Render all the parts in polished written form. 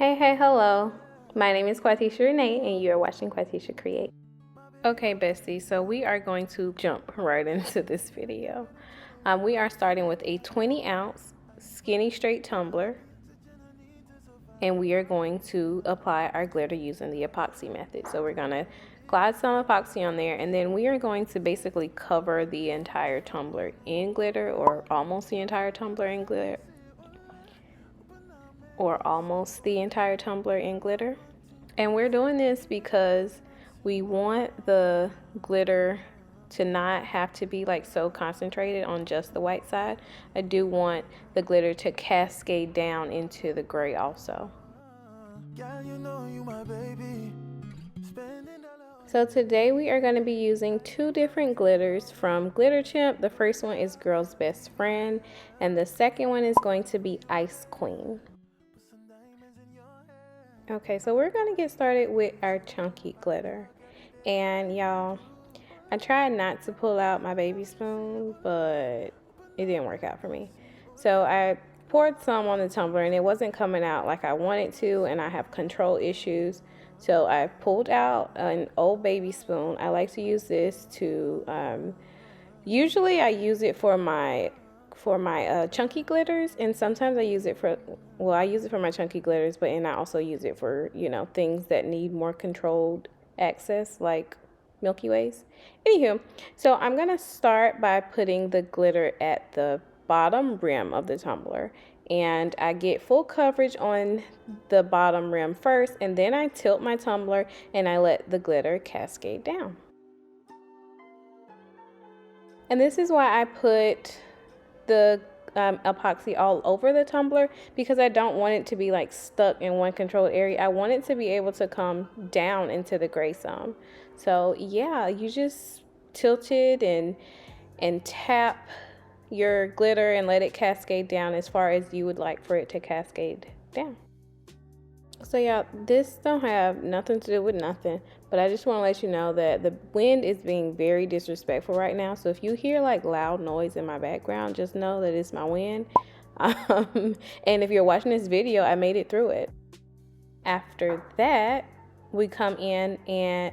Hey, hello. My name is Quatechia and you're watching Quatechia Create. Okay, bestie, so we are going to jump right into this video. We are starting with a 20-ounce skinny straight tumbler, and we are going to apply our glitter using the epoxy method. So we're going to glide some epoxy on there, and then we are going to basically cover the entire tumbler in glitter, or almost the entire tumbler in glitter. And we're doing this because we want the glitter to not have to be like so concentrated on just the white side. I do want the glitter to cascade down into the gray also. So today we are going to be using two different glitters from Quatechia. The first one is Girl's Best Friend, and the second one is going to be Ice Queen. Okay, so we're gonna get started with our chunky glitter. And y'all, I tried not to pull out my baby spoon, but it didn't work out for me. So I poured some on the tumbler and it wasn't coming out like I wanted to, and I have control issues. So I pulled out an old baby spoon. I like to use this to, usually I use it for my chunky glitters, and sometimes I use it for, well, I use it for my chunky glitters, but and I also use it for, things that need more controlled access, like Milky Ways. Anywho, so I'm gonna start by putting the glitter at the bottom rim of the tumbler, and I get full coverage on the bottom rim first, and then I tilt my tumbler and I let the glitter cascade down. And this is why I put the epoxy all over the tumbler, because I don't want it to be like stuck in one controlled area. I want it to be able to come down into the gray some. So yeah, you just tilt it and tap your glitter and let it cascade down as far as you would like for it to cascade down. So yeah, this don't have nothing to do with nothing, but I just want to let you know that the wind is being very disrespectful right now. So if you hear like loud noise in my background, just know that it's my wind. And if you're watching this video, I made it through it. After that, we come in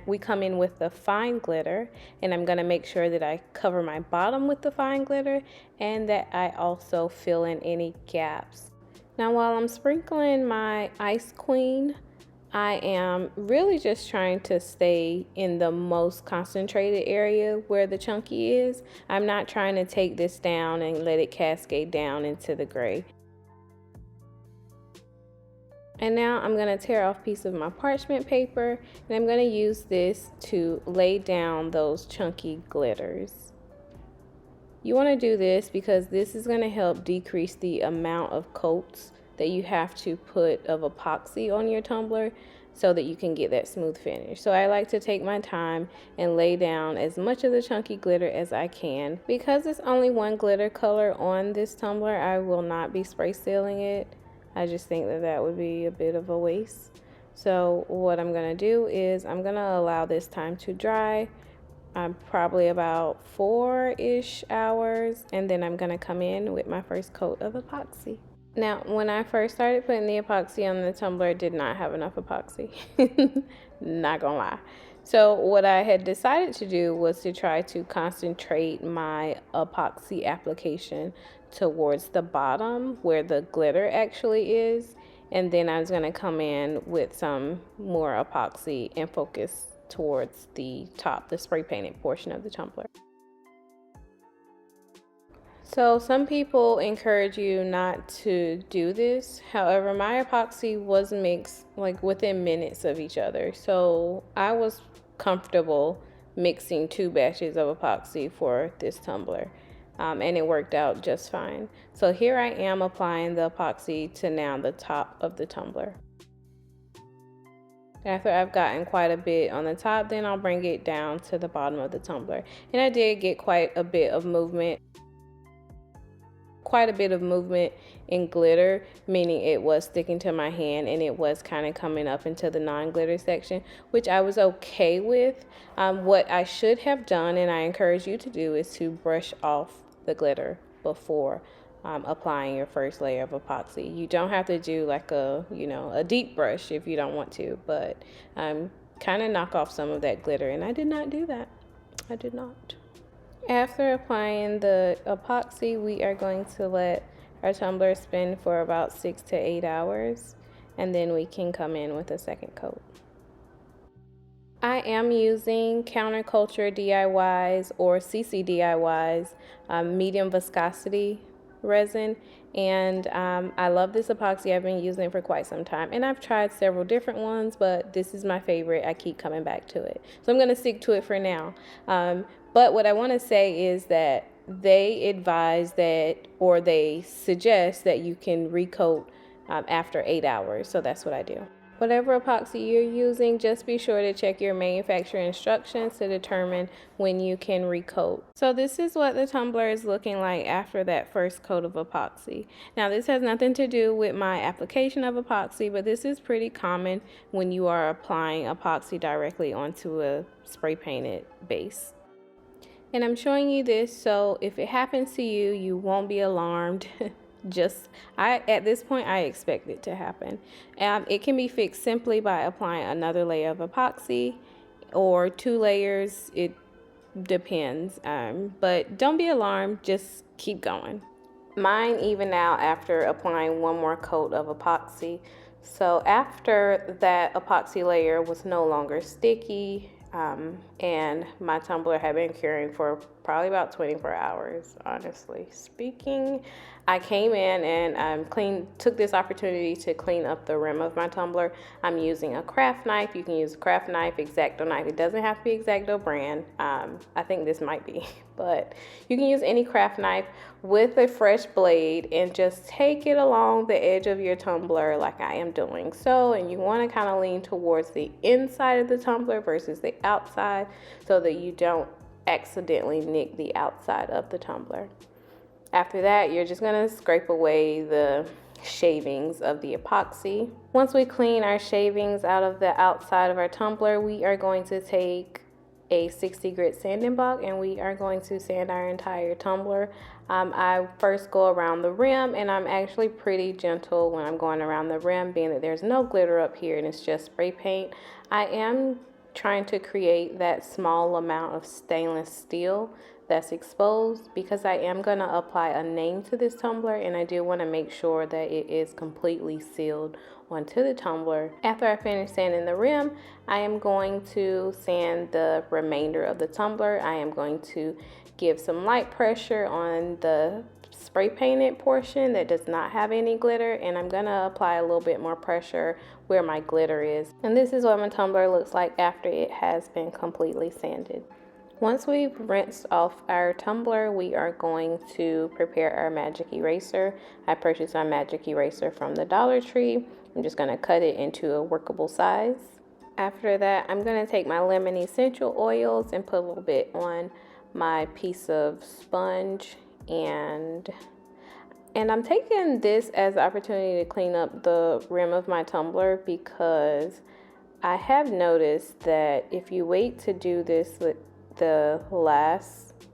with the fine glitter, and I'm gonna make sure that I cover my bottom with the fine glitter and that I also fill in any gaps. Now, while I'm sprinkling my Ice Queen, I am really just trying to stay in the most concentrated area where the chunky is. I'm not trying to take this down and let it cascade down into the gray. And now I'm going to tear off a piece of my parchment paper, and I'm going to use this to lay down those chunky glitters. You want to do this because this is going to help decrease the amount of coats that you have to put of epoxy on your tumbler so that you can get that smooth finish. So I like to take my time and lay down as much of the chunky glitter as I can. Because it's only one glitter color on this tumbler, I will not be spray sealing it. I just think that that would be a bit of a waste. So what I'm going to do is I'm going to allow this time to dry. Probably about 4-ish hours, and then I'm going to come in with my first coat of epoxy. Now, when I first started putting the epoxy on the tumbler, I did not have enough epoxy. Not gonna lie. So what I had decided to do was to try to concentrate my epoxy application towards the bottom where the glitter actually is, and then I was going to come in with some more epoxy and focus towards the top, the spray painted portion of the tumbler. So some people encourage you not to do this. However, my epoxy was mixed like within minutes of each other. So I was comfortable mixing 2 batches of epoxy for this tumbler. And it worked out just fine. So here I am applying the epoxy to now the top of the tumbler. After I've gotten quite a bit on the top, then I'll bring it down to the bottom of the tumbler. And I did get quite a bit of movement in glitter, meaning it was sticking to my hand and it was kind of coming up into the non-glitter section, which I was okay with. What I should have done, and I encourage you to do, is to brush off the glitter before applying your first layer of epoxy. You don't have to do like a, a deep brush if you don't want to, but kind of knock off some of that glitter. And I did not do that. I did not. After applying the epoxy, we are going to let our tumbler spin for about 6 to 8 hours, and then we can come in with a second coat. I am using Counterculture DIYs or CC DIYs medium viscosity resin, and I love this epoxy. I've been using it for quite some time, and I've tried several different ones, but this is my favorite. I keep coming back to it, so I'm going to stick to it for now. But what I want to say is that they advise that, or they suggest that you can recoat after 8 hours, so that's what I do. Whatever epoxy you're using, just be sure to check your manufacturer instructions to determine when you can recoat. So this is what the tumbler is looking like after that first coat of epoxy. Now this has nothing to do with my application of epoxy, but this is pretty common when you are applying epoxy directly onto a spray painted base. And I'm showing you this so if it happens to you, you won't be alarmed. At this point, I expect it to happen. It can be fixed simply by applying another layer of epoxy or 2 layers. It depends. But don't be alarmed. Just keep going. Mine even out after applying 1 more coat of epoxy. So after that epoxy layer was no longer sticky, and my tumbler had been curing for probably about 24 hours, honestly speaking. I came in and took this opportunity to clean up the rim of my tumbler. I'm using a craft knife. You can use a craft knife, X-Acto knife. It doesn't have to be X-Acto brand. I think this might be, but you can use any craft knife with a fresh blade and just take it along the edge of your tumbler like I am doing so. And you want to kind of lean towards the inside of the tumbler versus the outside so that you don't accidentally nick the outside of the tumbler. After that, you're just going to scrape away the shavings of the epoxy. Once we clean our shavings out of the outside of our tumbler, we are going to take a 60 grit sanding block and we are going to sand our entire tumbler. I first go around the rim, and I'm actually pretty gentle when I'm going around the rim, being that there's no glitter up here and it's just spray paint. I am trying to create that small amount of stainless steel that's exposed because I am going to apply a name to this tumbler, and I do want to make sure that it is completely sealed onto the tumbler. After I finish sanding the rim, I am going to sand the remainder of the tumbler. I am going to give some light pressure on the spray painted portion that does not have any glitter, and I'm gonna apply a little bit more pressure where my glitter is. And this is what my tumbler looks like after it has been completely sanded. Once we've rinsed off our tumbler, we are going to prepare our magic eraser. I purchased my magic eraser from the Dollar Tree. I'm just gonna cut it into a workable size. After that, I'm gonna take my lemon essential oils and put a little bit on my piece of sponge, and I'm taking this as an opportunity to clean up the rim of my tumbler because I have noticed that if you wait to do this with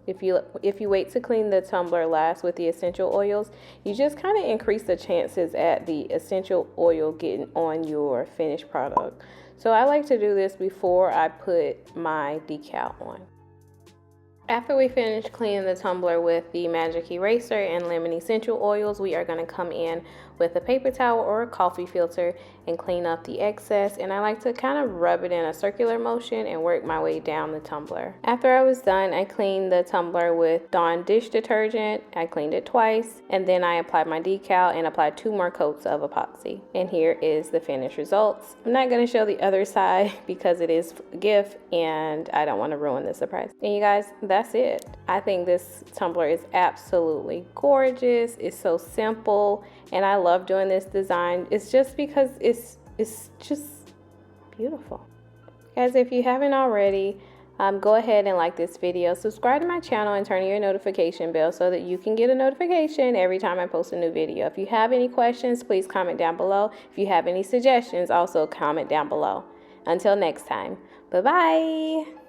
if you wait to clean the tumbler last with the essential oils, you just kind of increase the chances at the essential oil getting on your finished product. So I like to do this before I put my decal on. After we finish cleaning the tumbler with the magic eraser and lemon essential oils, we are going to come in with a paper towel or a coffee filter and clean up the excess. And I like to kind of rub it in a circular motion and work my way down the tumbler. After I was done, I cleaned the tumbler with Dawn dish detergent. I cleaned it twice, and then I applied my decal and applied 2 more coats of epoxy. And here is the finished results. I'm not going to show the other side because it is a gift and I don't want to ruin the surprise. And you guys, that's it. I think this tumbler is absolutely gorgeous. It's so simple, and I love doing this design. It's just because it's just beautiful. Guys, if you haven't already, go ahead and like this video, subscribe to my channel, and turn on your notification bell so that you can get a notification every time I post a new video. If you have any questions, please comment down below. If you have any suggestions, also comment down below. Until next time, bye-bye.